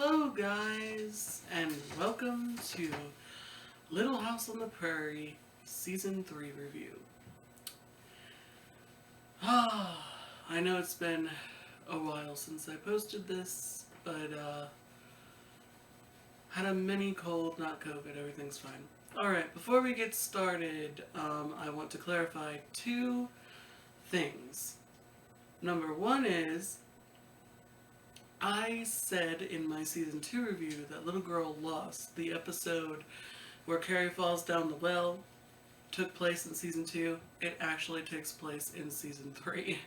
Hello, guys, and welcome to Little House on the Prairie Season 3 review. I know it's been a while since I posted this, but had a mini cold, not COVID, everything's fine. Alright, before we get started, I want to clarify two things. Number one is, I said in my season 2 review that Little Girl Lost, the episode where Carrie falls down the well, took place in season 2. It actually takes place in season 3.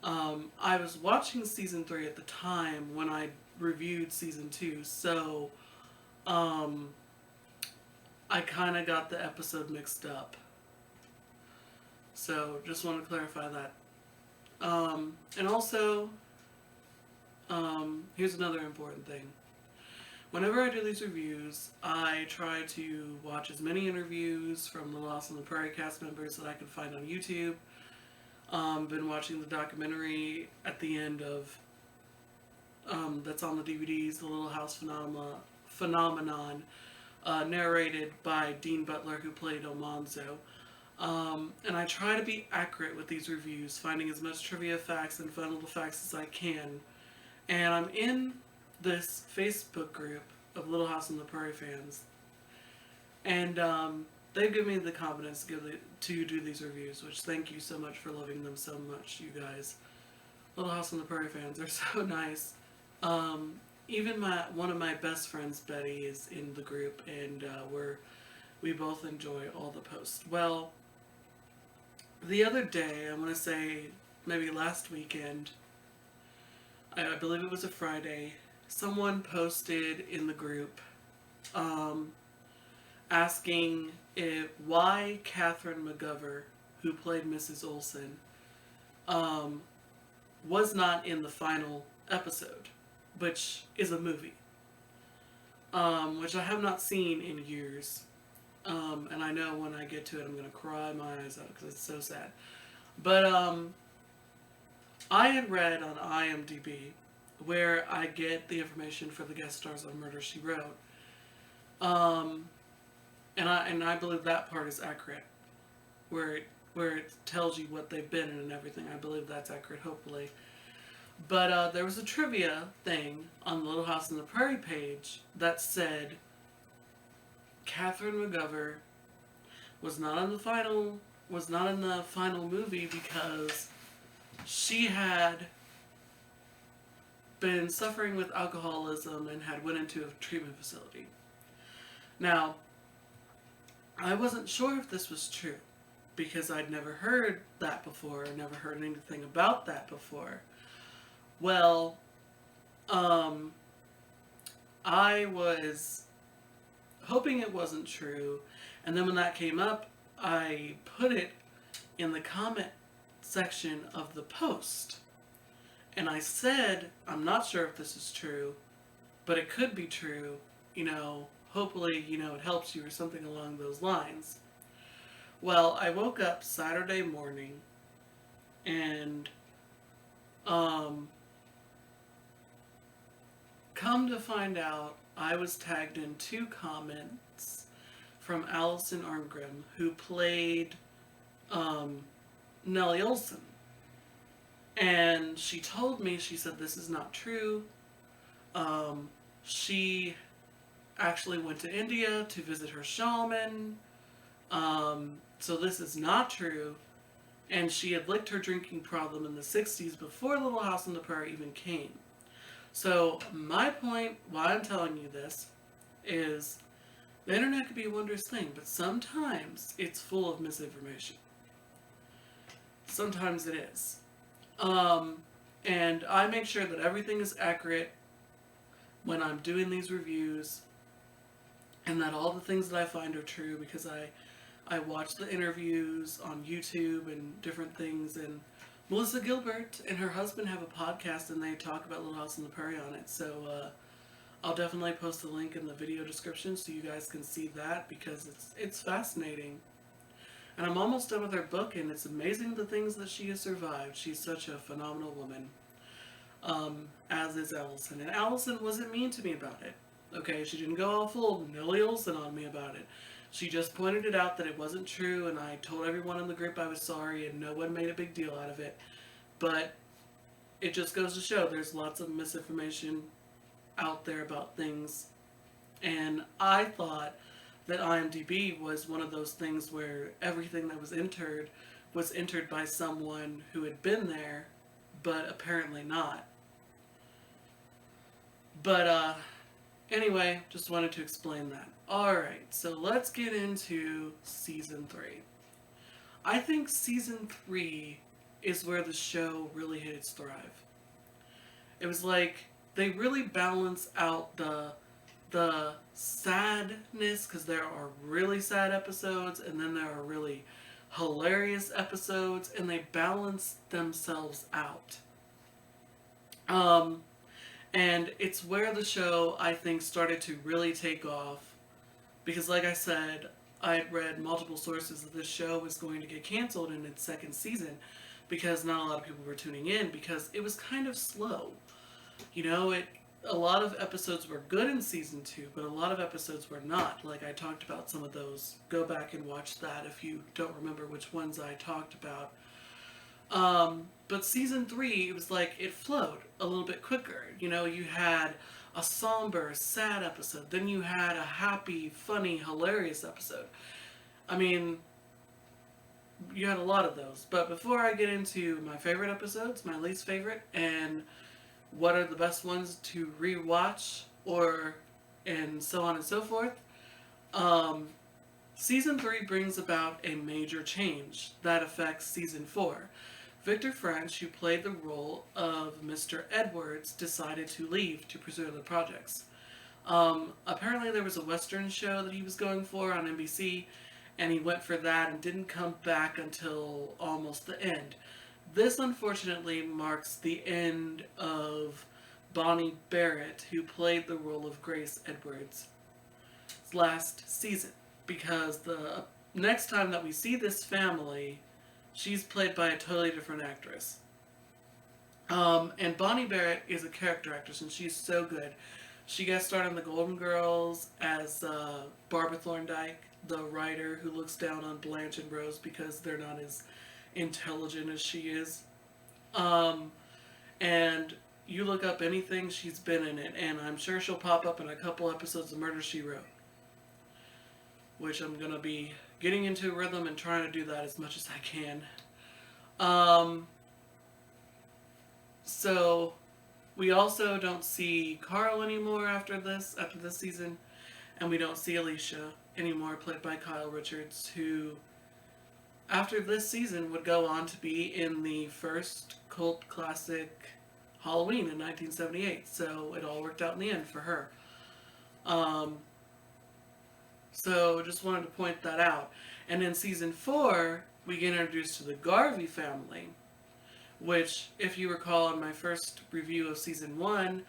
I was watching season 3 at the time when I reviewed season 2, so I kind of got the episode mixed up. So just want to clarify that. And also, here's another important thing. Whenever I do these reviews, I try to watch as many interviews from the Lost on the Prairie cast members that I can find on YouTube. Been watching the documentary at the end of, that's on the DVDs, The Little House Phenomenon, narrated by Dean Butler, who played Almanzo. And I try to be accurate with these reviews, finding as much trivia facts and fun little facts as I can. And I'm in this Facebook group of Little House on the Prairie fans. And they've given me the confidence to do these reviews, which thank you so much for loving them so much, you guys. Little House on the Prairie fans are so nice. Even one of my best friends, Betty, is in the group, and we both enjoy all the posts. Well, the other day, I want to say maybe last weekend, I believe it was a Friday, someone posted in the group asking why Catherine McGovern, who played Mrs. Olsen, was not in the final episode, which is a movie, which I have not seen in years. And I know when I get to it, I'm going to cry my eyes out because it's so sad. But I had read on IMDb, where I get the information for the guest stars on Murder, She Wrote. And I believe that part is accurate, where it tells you what they've been in and everything. I believe that's accurate, hopefully. But there was a trivia thing on the Little House on the Prairie page that said Catherine McGovern was not in the final movie because she had been suffering with alcoholism and had went into a treatment facility. Now, I wasn't sure if this was true because I'd never heard that before, never heard anything about that before. Well, I was hoping it wasn't true, and then when that came up, I put it in the comment section of the post. And I said, I'm not sure if this is true, but it could be true, hopefully, it helps you or something along those lines. Well, I woke up Saturday morning and, come to find out, I was tagged in 2 comments from Allison Arngrim, who played, Nellie Olson. And she told me, she said, this is not true. She actually went to India to visit her shaman. So this is not true. And she had licked her drinking problem in the 60s before Little House on the Prairie even came. So my point, why I'm telling you this, is the internet could be a wondrous thing, but sometimes it's full of misinformation. Sometimes it is. And I make sure that everything is accurate when I'm doing these reviews, and that all the things that I find are true, because I watch the interviews on YouTube and different things, and Melissa Gilbert and her husband have a podcast and they talk about Little House on the Prairie on it, so I'll definitely post a link in the video description so you guys can see that, because it's fascinating. And I'm almost done with her book, and it's amazing the things that she has survived. She's such a phenomenal woman. as is Allison. And Allison wasn't mean to me about it. Okay, she didn't go all full Millie Olsen on me about it. She just pointed it out that it wasn't true, and I told everyone in the group I was sorry, and no one made a big deal out of it. But it just goes to show there's lots of misinformation out there about things. And I thought that IMDb was one of those things where everything that was entered by someone who had been there, but apparently not. But anyway, just wanted to explain that. Alright, so let's get into season 3. I think season 3 is where the show really hit its thrive. It was like they really balance out the sadness, because there are really sad episodes and then there are really hilarious episodes, and they balance themselves out. And it's where the show, I think, started to really take off. Because, like I said, I had read multiple sources that this show was going to get canceled in its second season because not a lot of people were tuning in because it was kind of slow. You know, a lot of episodes were good in season 2, but a lot of episodes were not. Like, I talked about some of those. Go back and watch that if you don't remember which ones I talked about. But season 3, it was like it flowed a little bit quicker. You know, you had a somber, sad episode. Then you had a happy, funny, hilarious episode. I mean, you had a lot of those. But before I get into my favorite episodes, my least favorite, and what are the best ones to rewatch, and so on and so forth, season 3 brings about a major change that affects season 4. Victor French, who played the role of Mr. Edwards, decided to leave to pursue other projects. Apparently there was a Western show that he was going for on NBC, and he went for that and didn't come back until almost the end. This, unfortunately, marks the end of Bonnie Barrett, who played the role of Grace Edwards' last season, because the next time that we see this family, she's played by a totally different actress. And Bonnie Barrett is a character actress, and she's so good. She guest starred on The Golden Girls as Barbara Thorndike, the writer who looks down on Blanche and Rose because they're not as intelligent as she is. And you look up anything, she's been in it, and I'm sure she'll pop up in a couple episodes of Murder, She Wrote, which I'm going to be getting into a rhythm and trying to do that as much as I can. So we also don't see Carl anymore after this season, and we don't see Alicia anymore, played by Kyle Richards, who after this season would go on to be in the first cult classic Halloween in 1978. So it all worked out in the end for her. So just wanted to point that out. And in season 4, we get introduced to the Garvey family, which, if you recall in my first review of season 1,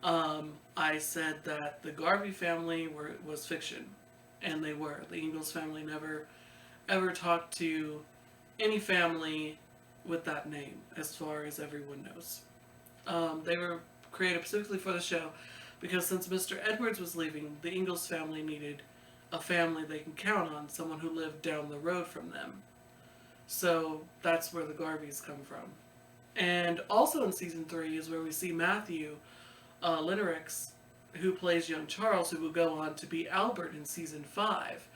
I said that the Garvey family was fiction. And they were. The Ingalls family never ever talked to any family with that name, as far as everyone knows. They were created specifically for the show because since Mr. Edwards was leaving, the Ingalls family needed a family they can count on, someone who lived down the road from them. So that's where the Garveys come from. And also in season 3 is where we see Matthew Linerickx, who plays young Charles, who will go on to be Albert in season 5.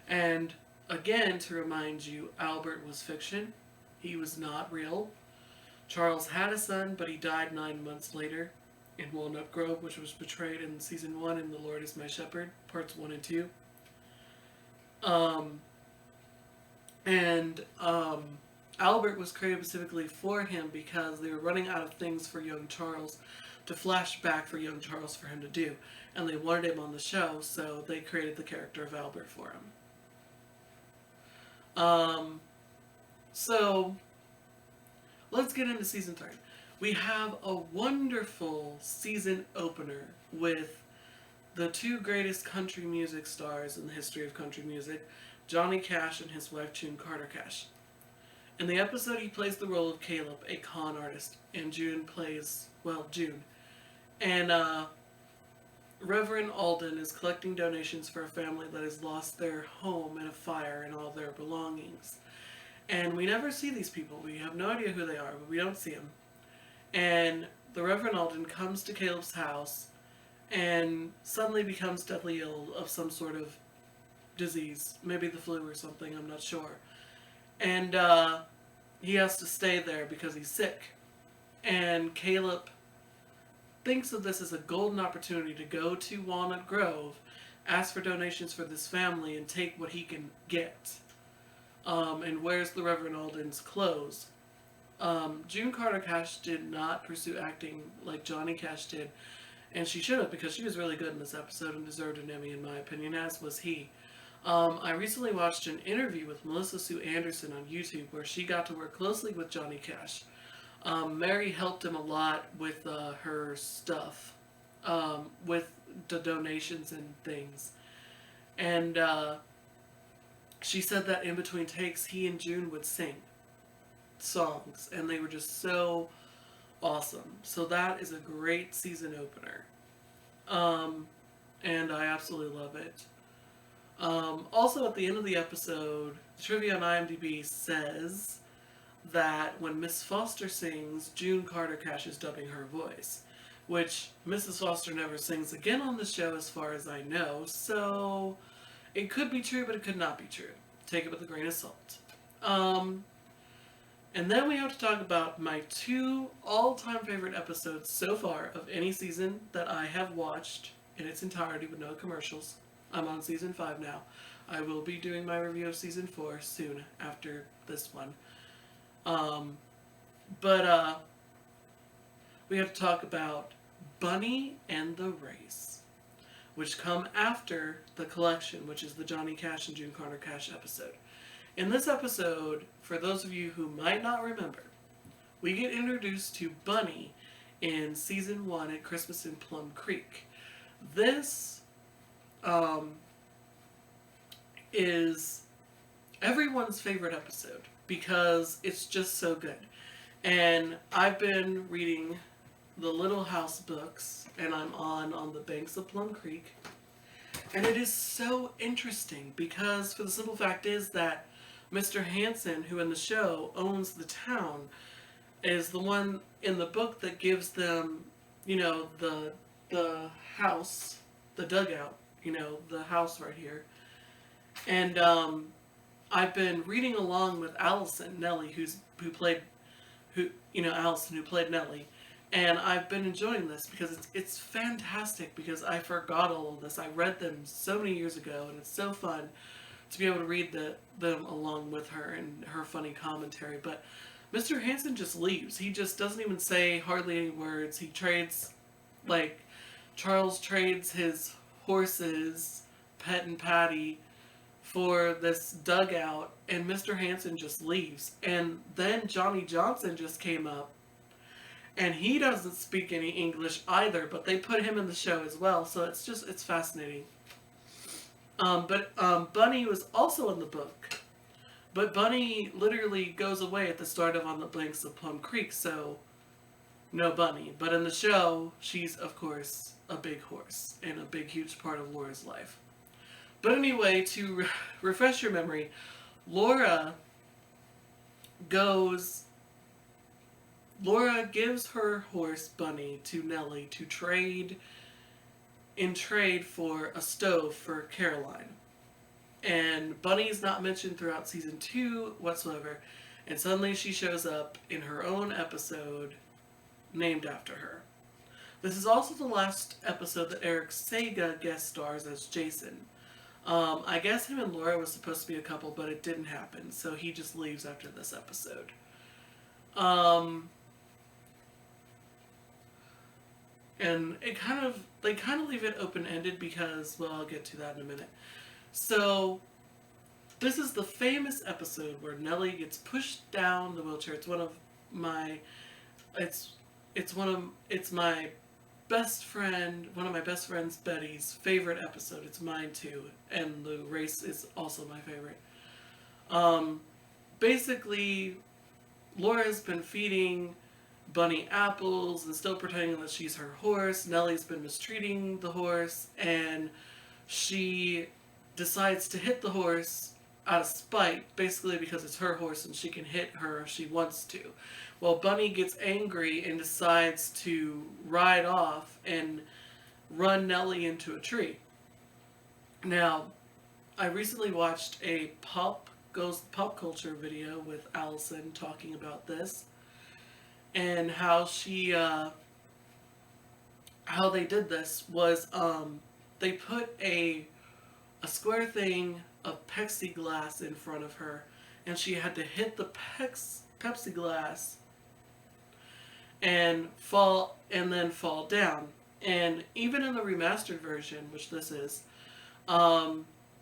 And again, to remind you, Albert was fiction. He was not real. Charles had a son, but he died 9 months later in Walnut Grove, which was portrayed in season 1 in The Lord is My Shepherd, parts 1 and 2. Albert was created specifically for him because they were running out of things for young Charles to flash back for young Charles for him to do. And they wanted him on the show, so they created the character of Albert for him. So let's get into season 3. We have a wonderful season opener with the 2 greatest country music stars in the history of country music, Johnny Cash and his wife June Carter Cash. In the episode, he plays the role of Caleb, a con artist, and June. And Reverend Alden is collecting donations for a family that has lost their home in a fire and all their belongings. And we never see these people. We have no idea who they are, but we don't see them. And the Reverend Alden comes to Caleb's house and suddenly becomes deathly ill of some sort of disease. Maybe the flu or something, I'm not sure. And he has to stay there because he's sick. And Caleb thinks of this as a golden opportunity to go to Walnut Grove, ask for donations for this family, and take what he can get. And wears the Reverend Alden's clothes. June Carter Cash did not pursue acting like Johnny Cash did, and she should have, because she was really good in this episode and deserved an Emmy in my opinion, as was he. I recently watched an interview with Melissa Sue Anderson on YouTube where she got to work closely with Johnny Cash. Mary helped him a lot with her stuff, with the donations and things. And she said that in between takes, he and June would sing songs, and they were just so awesome. So that is a great season opener. And I absolutely love it. Also, at the end of the episode, trivia on IMDb says that when Miss Foster sings, June Carter Cash is dubbing her voice, which Mrs. Foster never sings again on the show as far as I know, so it could be true, but it could not be true. Take it with a grain of salt. And then we have to talk about my 2 all-time favorite episodes so far of any season that I have watched in its entirety with no commercials. I'm on season 5 now. I will be doing my review of season 4 soon after this one. But we have to talk about Bunny and the Race, which come after the collection, which is the Johnny Cash and June Carter Cash episode. In this episode, for those of you who might not remember, we get introduced to Bunny in season 1 at Christmas in Plum Creek. This is everyone's favorite episode because it's just so good. And I've been reading the Little House books, and I'm on the banks of Plum Creek. And it is so interesting because, for the simple fact is that Mr. Hanson, who in the show owns the town, is the one in the book that gives them, the house, the dugout, the house right here. And I've been reading along with Allison Nellie, who played Nellie. And I've been enjoying this because it's fantastic, because I forgot all of this. I read them so many years ago, and it's so fun to be able to read them along with her and her funny commentary. But Mr. Hanson just leaves. He just doesn't even say hardly any words. He trades, like, Charles trades his horses, Pet and Patty, for this dugout, and Mr. Hanson just leaves. And then Johnny Johnson just came up, and he doesn't speak any English either, but they put him in the show as well, so it's fascinating. But Bunny was also in the book, but Bunny literally goes away at the start of On the Banks of Plum Creek, so no Bunny. But in the show, she's, of course, a big horse, and a big, huge part of Laura's life. But anyway, to refresh your memory, Laura gives her horse, Bunny, to Nellie to trade for a stove for Caroline. And Bunny's not mentioned throughout season 2 whatsoever, and suddenly she shows up in her own episode named after her. This is also the last episode that Eric Sega guest stars as Jason. I guess him and Laura was supposed to be a couple, but it didn't happen, so he just leaves after this episode. And they kind of leave it open-ended because, well, I'll get to that in a minute. So, this is the famous episode where Nellie gets pushed down the wheelchair. It's one of my best friend's Betty's favorite episode. It's mine too, and the race is also my favorite. Basically, Laura's been feeding Bunny apples and still pretending that she's her horse. Nellie's been mistreating the horse, and she decides to hit the horse out of spite, basically because it's her horse and she can hit her if she wants to. Well, Bunny gets angry and decides to ride off and run Nellie into a tree. Now, I recently watched a pop culture video with Allison talking about this and how how they did this was they put a square thing of plexiglass in front of her, and she had to hit the plexiglass and then fall down. And even in the remastered version, which this is,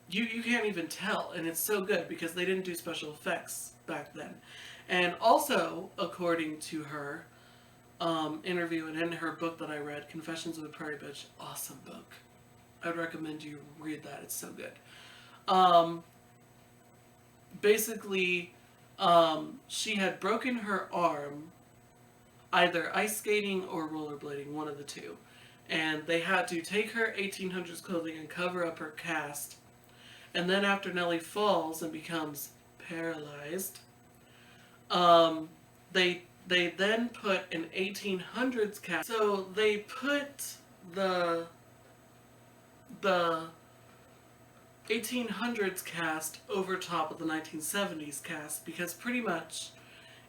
you can't even tell, and it's so good because they didn't do special effects back then. And also, according to her interview and in her book that I read, Confessions of a Prairie Bitch, awesome book. I'd recommend you read that. It's so good. Basically, she had broken her arm either ice skating or rollerblading, one of the two. And they had to take her 1800s clothing and cover up her cast. And then after Nellie falls and becomes paralyzed, they then put an 1800s cast. So they put the 1800s cast over top of the 1970s cast because pretty much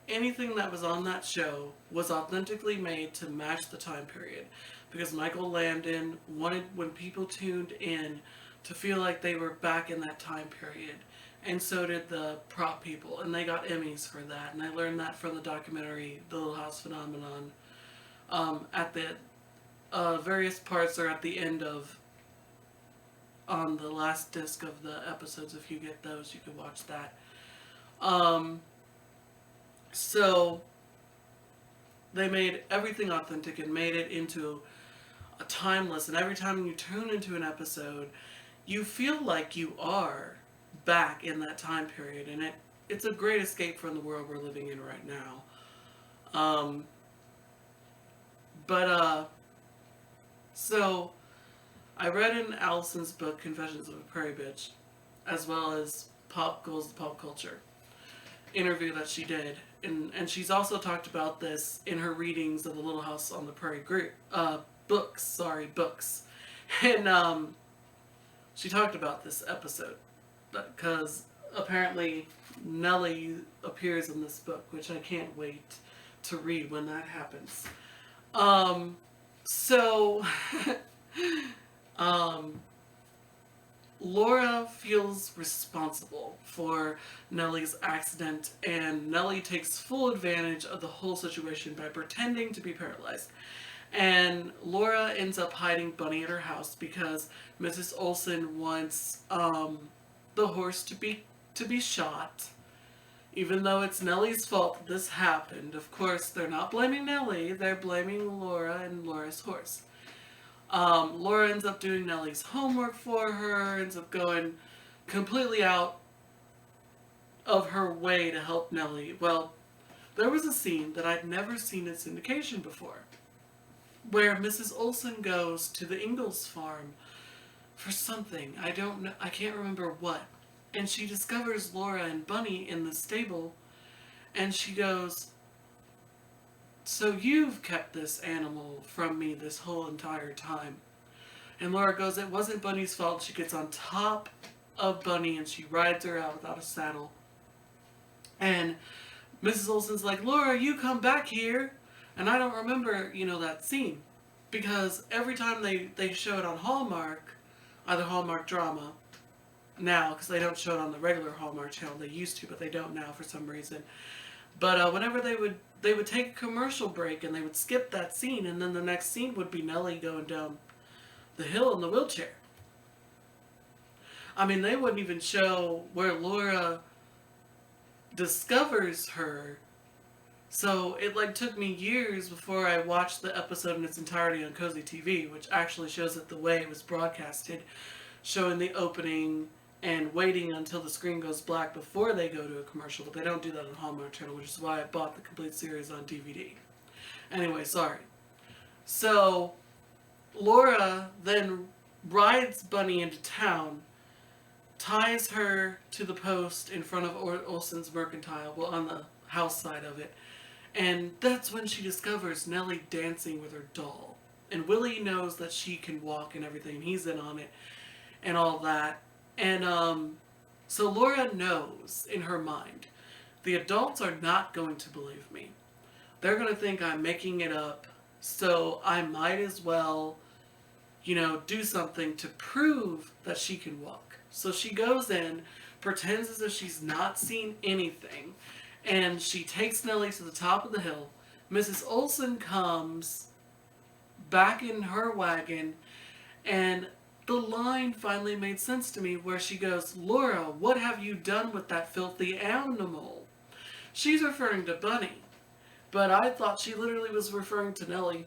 anything that was on that show was authentically made to match the time period, because Michael Landon wanted when people tuned in to feel like they were back in that time period, and so did the prop people, and they got Emmys for that. And I learned that from the documentary The Little House Phenomenon. At the various parts are at the end of on the last disc of the episodes. If you get those, you can watch that. So they made everything authentic and made it into a timeless, and every time you tune into an episode, you feel like you are back in that time period, and it's a great escape from the world we're living in right now. So I read in Allison's book, Confessions of a Prairie Bitch, as well as Pop Culture interview that she did. And she's also talked about this in her readings of the Little House on the Prairie books. And she talked about this episode because apparently Nellie appears in this book, which I can't wait to read when that happens. Laura feels responsible for Nellie's accident, and Nellie takes full advantage of the whole situation by pretending to be paralyzed. And Laura ends up hiding Bunny at her house because Mrs. Olson wants the horse to be shot, even though it's Nellie's fault that this happened. Of course, they're not blaming Nellie, they're blaming Laura and Laura's horse. Laura ends up doing Nellie's homework for her, ends up going completely out of her way to help Nellie. Well, there was a scene that I'd never seen in syndication before, where Mrs. Olson goes to the Ingalls farm for something. I don't know, I can't remember what. And she discovers Laura and Bunny in the stable, and she goes, "So you've kept this animal from me this whole entire time." And Laura goes, "It wasn't Bunny's fault." She gets on top of Bunny and she rides her out without a saddle. And Mrs. Olson's like, "Laura, you come back here." And I don't remember, that scene. Because every time they show it on Hallmark, either Hallmark Drama, now, because they don't show it on the regular Hallmark channel. They used to, but they don't now for some reason. But whenever they would take a commercial break and they would skip that scene, and then the next scene would be Nellie going down the hill in the wheelchair. I mean, they wouldn't even show where Laura discovers her. So it took me years before I watched the episode in its entirety on Cozy TV, which actually shows it the way it was broadcasted, showing the opening and waiting until the screen goes black before they go to a commercial, but they don't do that on Hallmark Channel, which is why I bought the complete series on DVD. Anyway, sorry. So, Laura then rides Bunny into town, ties her to the post in front of Olsen's Mercantile, well, on the house side of it, and that's when she discovers Nellie dancing with her doll. And Willie knows that she can walk and everything, he's in on it, and all that. And, so Laura knows in her mind, the adults are not going to believe me. They're going to think I'm making it up, so I might as well, do something to prove that she can walk. So she goes in, pretends as if she's not seen anything, and she takes Nellie to the top of the hill. Mrs. Olsen comes back in her wagon, and the line finally made sense to me where she goes, "Laura, what have you done with that filthy animal?" She's referring to Bunny, but I thought she literally was referring to Nellie.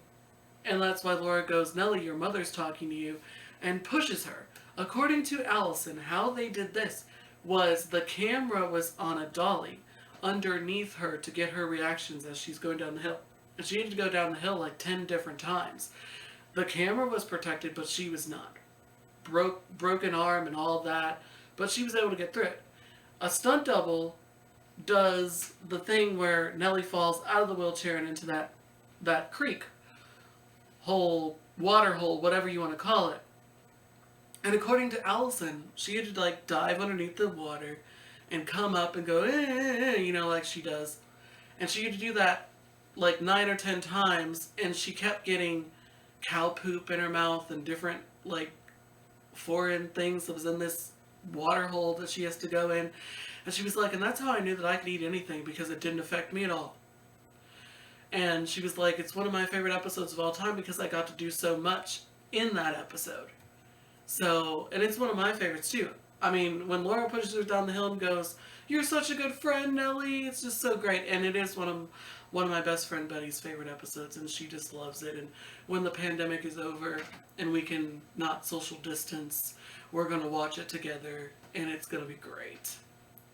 And that's why Laura goes, "Nellie, your mother's talking to you," and pushes her. According to Allison, how they did this was the camera was on a dolly underneath her to get her reactions as she's going down the hill. And she had to go down the hill like 10 different times. The camera was protected, but she was not. Broken arm and all that, but she was able to get through it. A stunt double does the thing where Nellie falls out of the wheelchair and into that creek hole, water hole, whatever you want to call it. And according to Allison, she had to dive underneath the water and come up and go, like she does. And she had to do that 9 or 10 times, and she kept getting cow poop in her mouth and different foreign things that was in this water hole that she has to go in. And she was like, and that's how I knew that I could eat anything, because it didn't affect me at all. And she was like, it's one of my favorite episodes of all time because I got to do so much in that episode. So, and it's one of my favorites too. I mean, when Laura pushes her down the hill and goes, "You're such a good friend, Nellie," it's just so great. And it is one of my best friend Betty's favorite episodes, and she just loves it. And when the pandemic is over and we can not social distance, we're going to watch it together, and it's going to be great.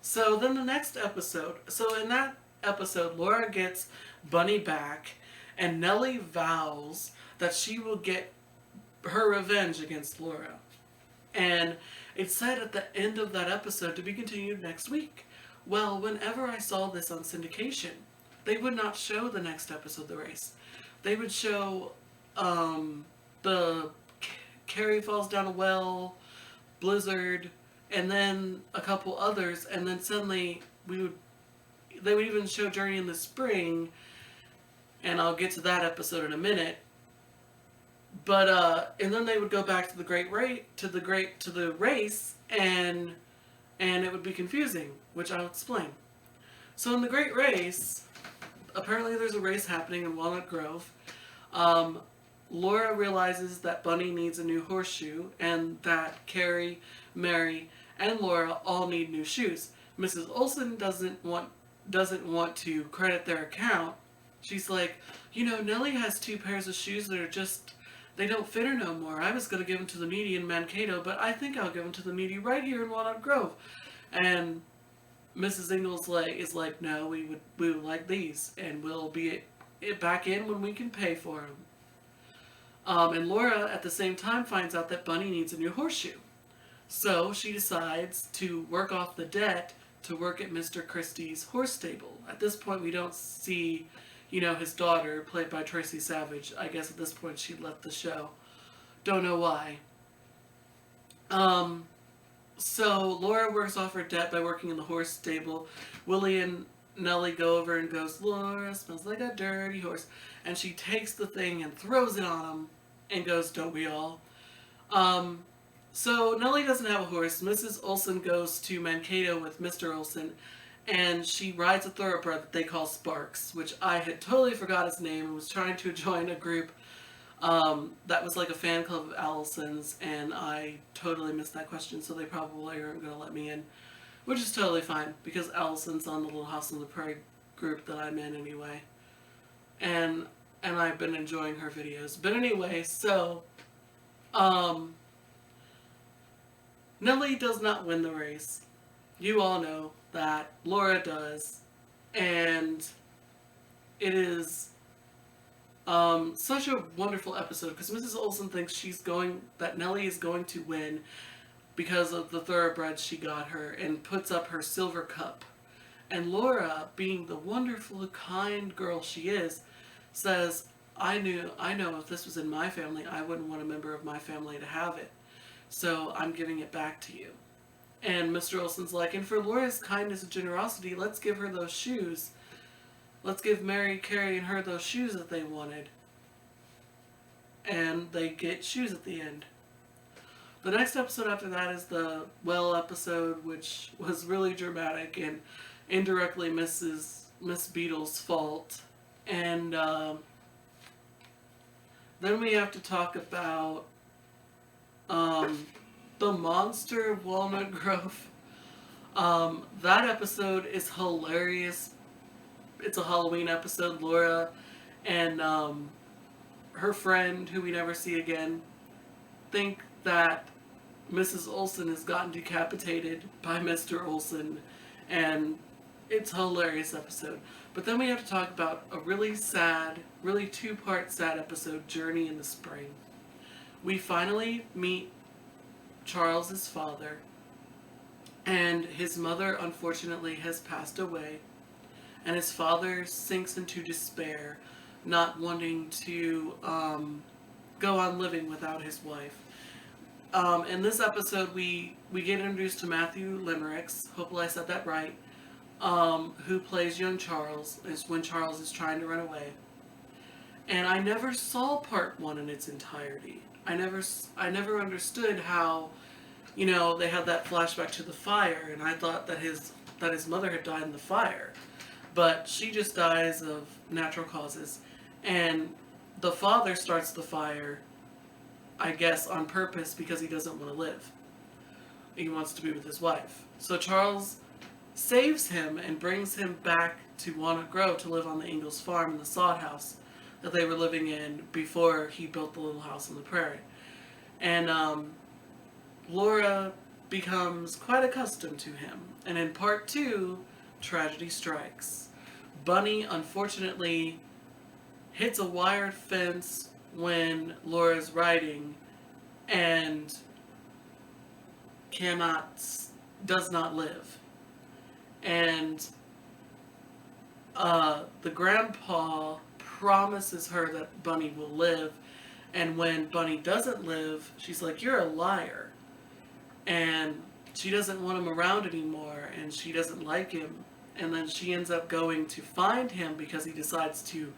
So then the next episode, so in that episode, Laura gets Bunny back, and Nellie vows that she will get her revenge against Laura. And it's said at the end of that episode to be continued next week. Well, whenever I saw this on syndication, they would not show the next episode of the race. They would show the Carrie falls down a well, Blizzard, and then a couple others, and then suddenly they would even show Journey in the Spring, and I'll get to that episode in a minute. But and then they would go back to the race, and it would be confusing, which I'll explain. So in the Great Race, apparently there's a race happening in Walnut Grove. Laura realizes that Bunny needs a new horseshoe, and that Carrie, Mary, and Laura all need new shoes. Mrs. Olsen doesn't want to credit their account. She's like, Nellie has 2 pairs of shoes that are they don't fit her no more. I was going to give them to the needy in Mankato, but I think I'll give them to the needy right here in Walnut Grove. And Mrs. Ingalls is like, no, we would like these, and we'll be back in when we can pay for them. And Laura, at the same time, finds out that Bunny needs a new horseshoe. So she decides to work off the debt to work at Mr. Christie's horse stable. At this point, we don't see, his daughter, played by Tracy Savage. I guess at this point she left the show. Don't know why. So Laura works off her debt by working in the horse stable. Willie and Nellie go over and goes, "Laura smells like a dirty horse." And she takes the thing and throws it on him and goes, "Don't we all?" So Nellie doesn't have a horse. Mrs. Olsen goes to Mankato with Mr. Olsen, and she rides a thoroughbred that they call Sparks, which I had totally forgot his name and was trying to join a group that was like a fan club of Allison's, and I totally missed that question, so they probably aren't going to let me in, which is totally fine, because Allison's on the Little House on the Prairie group that I'm in anyway, and I've been enjoying her videos. But anyway, so Nellie does not win the race. You all know that. Laura does. And it is such a wonderful episode because Mrs. Olsen thinks that Nellie is going to win because of the thoroughbreds she got her and puts up her silver cup. And Laura, being the wonderful, kind girl she is, says, I know if this was in my family, I wouldn't want a member of my family to have it. So I'm giving it back to you. And Mr. Olsen's like, and for Laura's kindness and generosity, let's give her those shoes. Let's give Mary, Carrie, and her those shoes that they wanted. And they get shoes at the end. The next episode after that is the well episode, which was really dramatic and indirectly Miss Beadle's fault. And then we have to talk about the Monster of Walnut Grove. That episode is hilarious. It's a Halloween episode. Laura and her friend, who we never see again, think that Mrs. Olsen has gotten decapitated by Mr. Olsen, and it's a hilarious episode. But then we have to talk about a really sad, really two-part sad episode, Journey in the Spring. We finally meet Charles's father, and his mother unfortunately has passed away, and his father sinks into despair, not wanting to go on living without his wife. In this episode, we get introduced to Matthew Limericks, hopefully I said that right, who plays young Charles, is when Charles is trying to run away. And I never saw part one in its entirety. I never understood how, they had that flashback to the fire, and I thought that his mother had died in the fire. But she just dies of natural causes. And the father starts the fire, I guess, on purpose because he doesn't want to live. He wants to be with his wife. So Charles saves him and brings him back to Walnut Grove to live on the Ingalls farm in the sod house that they were living in before he built the little house on the prairie. And Laura becomes quite accustomed to him. And in part 2, tragedy strikes. Bunny, unfortunately, hits a wired fence when Laura's riding and does not live. And the grandpa promises her that Bunny will live, and when Bunny doesn't live, she's like, you're a liar. And she doesn't want him around anymore, and she doesn't like him. And then she ends up going to find him because he decides to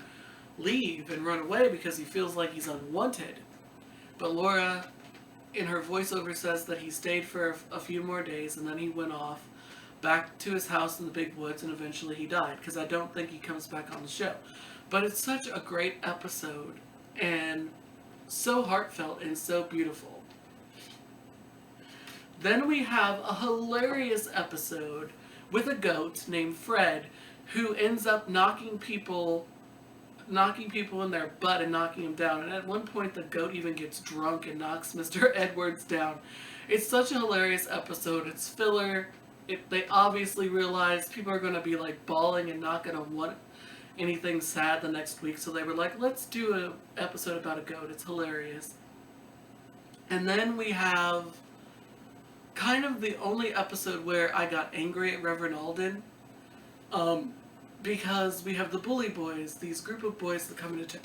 leave and run away because he feels like he's unwanted. But Laura, in her voiceover, says that he stayed for a few more days and then he went off back to his house in the big woods, and eventually he died, because I don't think he comes back on the show. But it's such a great episode and so heartfelt and so beautiful. Then we have a hilarious episode with a goat named Fred, who ends up knocking people in their butt and knocking them down. And at one point the goat even gets drunk and knocks Mr. Edwards down. It's such a hilarious episode. It's filler. They obviously realize people are going to be like bawling and not going to want anything sad the next week, so they were like, let's do an episode about a goat. It's hilarious. And then we have kind of the only episode where I got angry at Reverend Alden, because we have the bully boys, these group of boys that come into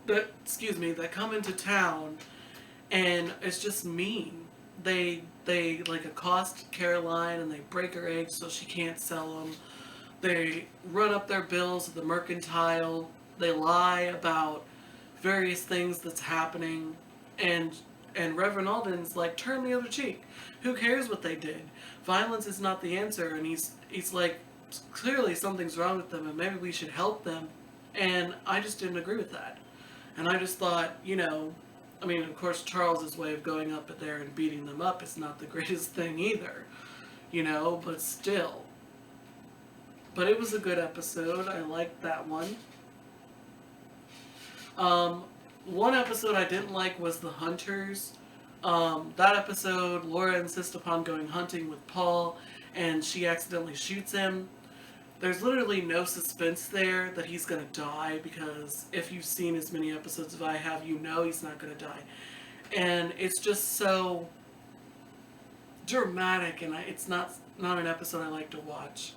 that come into town, and it's just mean. They like accost Caroline and they break her eggs so she can't sell them. They run up their bills at the mercantile. They lie about various things that's happening, and Reverend Alden's like, turn the other cheek. Who cares what they did? Violence is not the answer. And he's like, clearly something's wrong with them and maybe we should help them. And I just didn't agree with that. And I just thought, of course, Charles's way of going up there and beating them up is not the greatest thing either, but still. But it was a good episode. I liked that one. One episode I didn't like was the Hunters, That episode, Laura insists upon going hunting with Paul, and she accidentally shoots him. There's literally no suspense there that he's gonna die, because if you've seen as many episodes as I have, you know he's not gonna die. And it's just so dramatic, and it's not an episode I like to watch,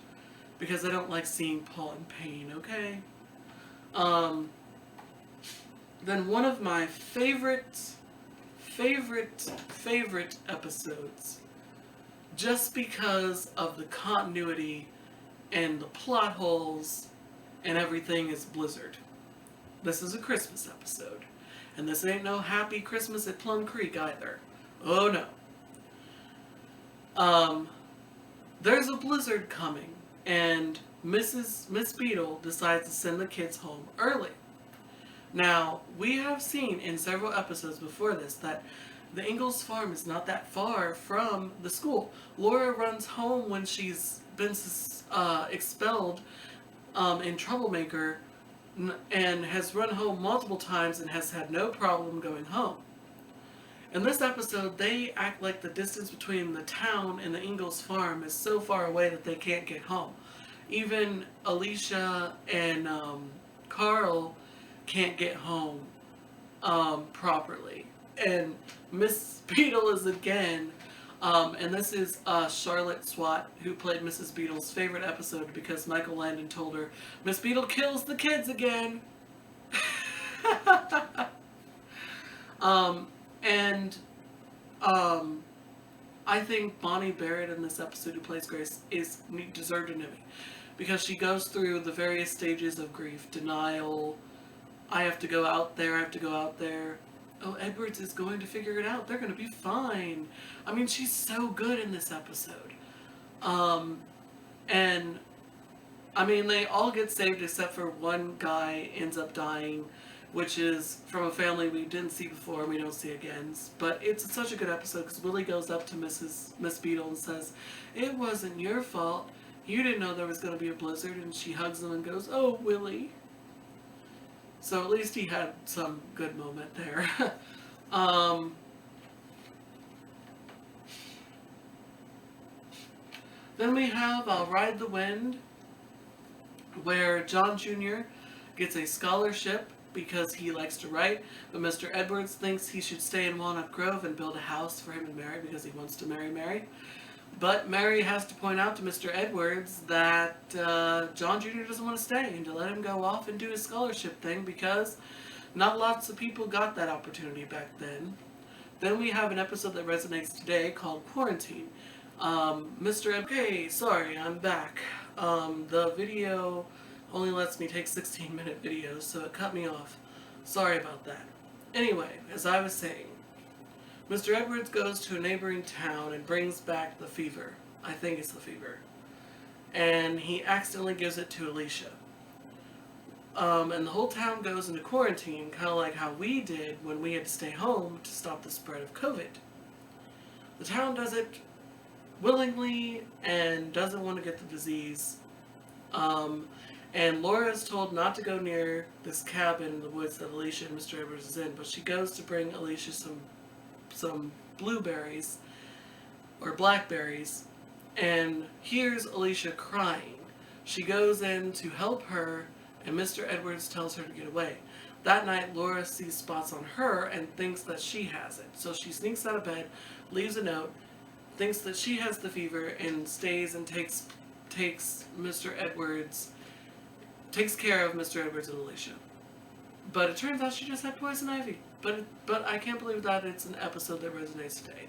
because I don't like seeing Paul in pain, okay? Um, then one of my favorite episodes, just because of the continuity and the plot holes and everything, is Blizzard. This is a Christmas episode. And this ain't no happy Christmas at Plum Creek either. Oh no. There's a blizzard coming, and Miss Beadle decides to send the kids home early. Now, we have seen in several episodes before this that the Ingalls farm is not that far from the school. Laura runs home when she's been expelled in Troublemaker, and has run home multiple times and has had no problem going home. In this episode, they act like the distance between the town and the Ingalls farm is so far away that they can't get home. Even Alicia and Carl can't get home properly. And Miss Beadle is again, and this is Charlotte Swat, who played Mrs. Beadle's favorite episode, because Michael Landon told her, Miss Beadle kills the kids again. And I think Bonnie Barrett in this episode, who plays Grace, deserved an Emmy, because she goes through the various stages of grief, denial, I have to go out there. Oh, Edwards is going to figure it out. They're going to be fine. I mean, she's so good in this episode. And, I mean, they all get saved except for one guy ends up dying, which is from a family we didn't see before and we don't see again. But it's such a good episode, because Willie goes up to Miss Beadle and says, it wasn't your fault. You didn't know there was going to be a blizzard. And she hugs him and goes, oh, Willie. So at least he had some good moment there. Then we have I'll Ride the Wind, where John Jr. gets a scholarship because he likes to write, but Mr. Edwards thinks he should stay in Walnut Grove and build a house for him and Mary because he wants to marry Mary. But Mary has to point out to Mr. Edwards that John Jr. doesn't want to stay, and to let him go off and do his scholarship thing, because not lots of people got that opportunity back then. Then we have an episode that resonates today called Quarantine. Okay, sorry, I'm back. The video only lets me take 16-minute videos, so it cut me off. Sorry about that. Anyway, as I was saying, Mr. Edwards goes to a neighboring town and brings back the fever. I think it's the fever. And he accidentally gives it to Alicia. And the whole town goes into quarantine, kind of like how we did when we had to stay home to stop the spread of COVID. The town does it willingly and doesn't want to get the disease. And Laura is told not to go near this cabin in the woods that Alicia and Mr. Edwards is in, but she goes to bring Alicia some blueberries or blackberries, and hears Alicia crying. She goes in to help her, and Mr. Edwards tells her to get away. That night, Laura sees spots on her and thinks that she has it. So she sneaks out of bed, leaves a note, thinks that she has the fever, and stays and takes care of Mr. Edwards and Alicia. But it turns out she just had poison ivy. But I can't believe that it's an episode that resonates today.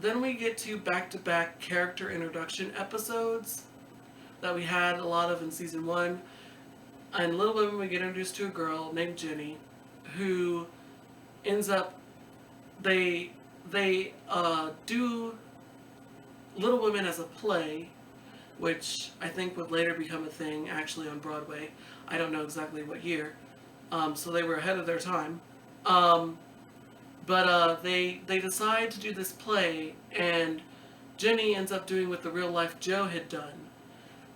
Then we get to back-to-back character introduction episodes that we had a lot of in season 1. In Little Women, we get introduced to a girl named Jenny, who ends up, they do Little Women as a play, which I think would later become a thing actually on Broadway. I don't know exactly what year. So they were ahead of their time. But they decide to do this play, and Jenny ends up doing what the real life Jo had done.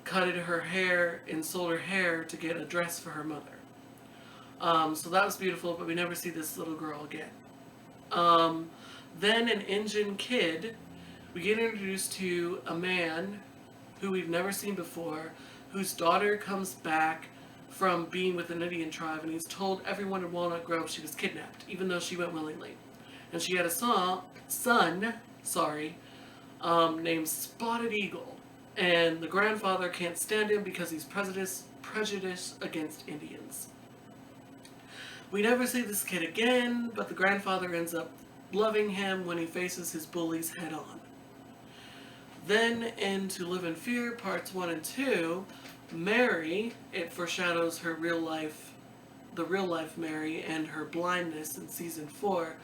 Cutted her hair and sold her hair to get a dress for her mother. So that was beautiful, but we never see this little girl again. Then an Indian kid, we get introduced to a man who we've never seen before, whose daughter comes back from being with an Indian tribe, and he's told everyone in Walnut Grove she was kidnapped, even though she went willingly. And she had a son, named Spotted Eagle. And the grandfather can't stand him because he's prejudiced against Indians. We never see this kid again, but the grandfather ends up loving him when he faces his bullies head on. Then in To Live in Fear, parts 1 and 2, Mary, it foreshadows her the real life Mary and her blindness in season 4.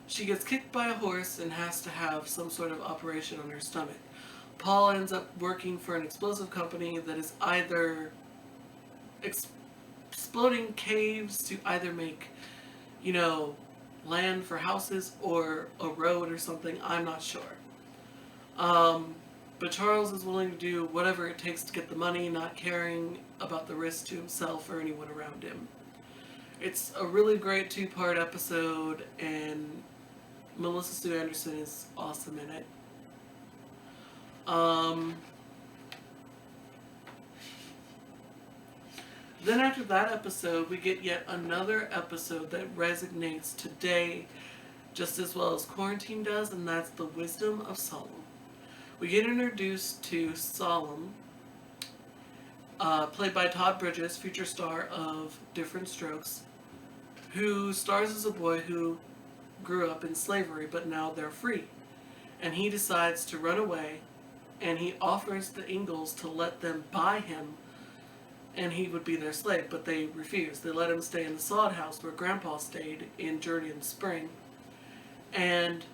She gets kicked by a horse and has to have some sort of operation on her stomach. Paul ends up working for an explosive company that is either exploding caves to either make, land for houses or a road or something. I'm not sure. But Charles is willing to do whatever it takes to get the money, not caring about the risk to himself or anyone around him. It's a really great 2-part episode, and Melissa Sue Anderson is awesome in it. Then after that episode, we get yet another episode that resonates today just as well as quarantine does, and that's The Wisdom of Solomon. We get introduced to Solomon, played by Todd Bridges, future star of Different Strokes, who stars as a boy who grew up in slavery, but now they're free. And he decides to run away, and he offers the Ingalls to let them buy him, and he would be their slave, but they refuse. They let him stay in the sod house where Grandpa stayed in Journey in the Spring. And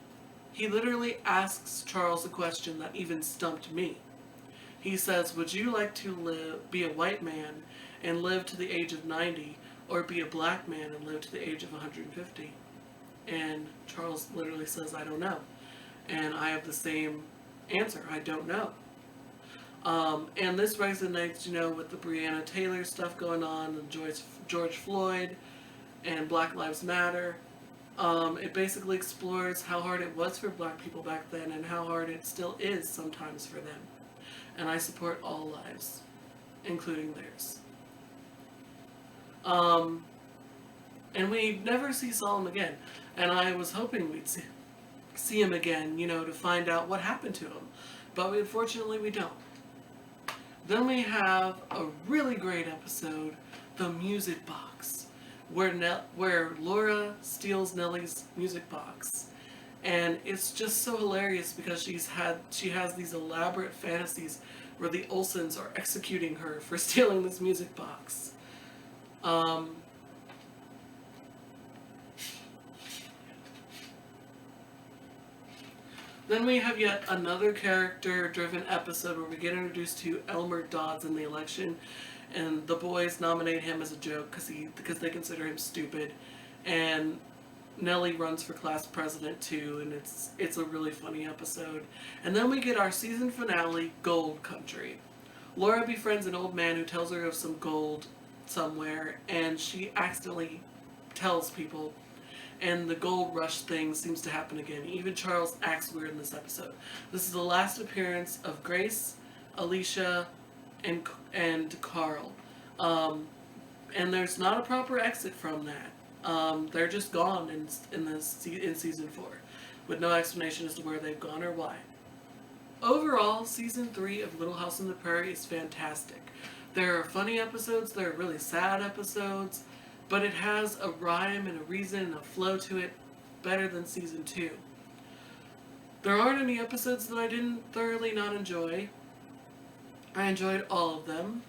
he literally asks Charles a question that even stumped me. He says, would you like to be a white man and live to the age of 90, or be a black man and live to the age of 150? And Charles literally says, I don't know. And I have the same answer, I don't know. And this resonates, with the Breonna Taylor stuff going on, and George Floyd, and Black Lives Matter. It basically explores how hard it was for black people back then and how hard it still is sometimes for them. And I support all lives, including theirs. And we never see Solomon again. And I was hoping we'd see him again, to find out what happened to him. But unfortunately we don't. Then we have a really great episode, The Music Box, where Laura steals Nellie's music box. And it's just so hilarious because she has these elaborate fantasies where the Olsens are executing her for stealing this music box. Then we have yet another character-driven episode where we get introduced to Elmer Dodds in the election, and the boys nominate him as a joke because they consider him stupid, and Nellie runs for class president too, and it's a really funny episode. And then we get our season finale, Gold Country. Laura befriends an old man who tells her of some gold somewhere, and she accidentally tells people, and the gold rush thing seems to happen again. Even Charles acts weird in this episode. This is the last appearance of Grace, Alicia, and Carl. And there's not a proper exit from that. They're just gone in season 4, with no explanation as to where they've gone or why. Overall, season 3 of Little House on the Prairie is fantastic. There are funny episodes, there are really sad episodes, but it has a rhyme and a reason and a flow to it better than season 2. There aren't any episodes that I didn't thoroughly not enjoy. I enjoyed all of them,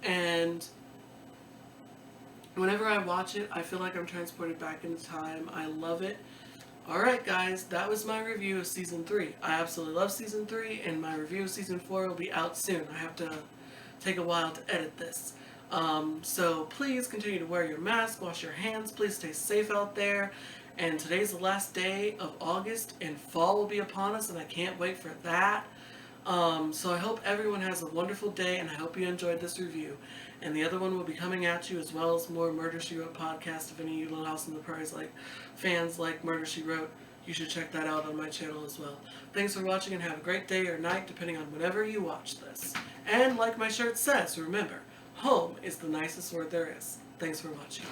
and whenever I watch it, I feel like I'm transported back in time. I love it. Alright guys, that was my review of season 3. I absolutely love season 3, and my review of season 4 will be out soon. I have to take a while to edit this. So please continue to wear your mask, wash your hands, please stay safe out there. And today's the last day of August, and fall will be upon us, and I can't wait for that. So I hope everyone has a wonderful day, and I hope you enjoyed this review. And the other one will be coming at you, as well as more Murder, She Wrote podcast. If any of you Little House on the Prairie fans like Murder, She Wrote, you should check that out on my channel as well. Thanks for watching and have a great day or night depending on whenever you watch this. And like my shirt says, remember, home is the nicest word there is. Thanks for watching.